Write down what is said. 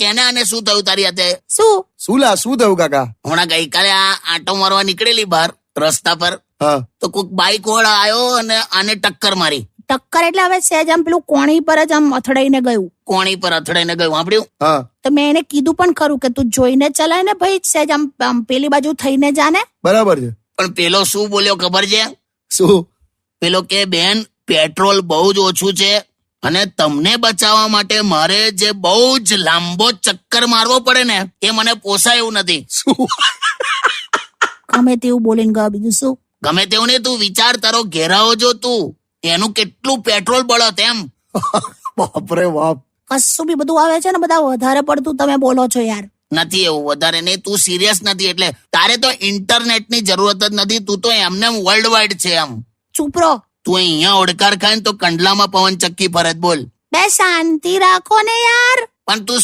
કેને આને શું થયું તારી હાથે? શું લા, શું થયું કાકા? હમણાં ગઈકાલે આ આંટો મારવા નીકળેલી બહાર રસ્તા પર, હા તો કોઈક બાઈક વાળા આવ્યો અને આને ટક્કર મારી. ટક્કર એટલે હવે સહેજ આમ પેલું કોણી પર જ આમ અથડાઈને ગયું. કોણી પર અથડાઈને ગયું, સાંભળ્યું? હા તો મેં એને કીધું પણ ખરું કે તું જોઈને ચલાય ને ભાઈ, સહેજ આમ પેલી બાજુ થઈને જાને. બરાબર છે. પણ પેલો શું બોલ્યો ખબર છે? શું? પેલો કે બેન પેટ્રોલ બહુ જ ઓછું છે અને તમને બચાવવા માટે મારે જે બહુ જ લાંબો ચક્કર મારવો પડે ને એ મને પોસાય એવું નથી. શું? ગમે તેવું બોલીને ગયો, બીજું શું? ગમે તેવું ને, તું વિચાર, તારો ઘેરાવો જો તું, એનું કેટલું પેટ્રોલ બળત એમ. બાપરે બાપ. કશું બી બધું આવે છે ને, બધા વધારે પડતું તમે બોલો છો યાર. નથી એવું વધારે નહીં, તું સિરિયસ નથી. એટલે તારે તો ઇન્ટરનેટની જરૂરત જ નથી, તું તો એમને વર્લ્ડ વાઇડ છે એમ. ચૂપ રહો. તું અહીંયા ઓડકાર ખાય ને તો કંડલામાં પવન ચક્કી ફરજ. બોલ. બે શાંતિ રાખો ને યાર. પણ તું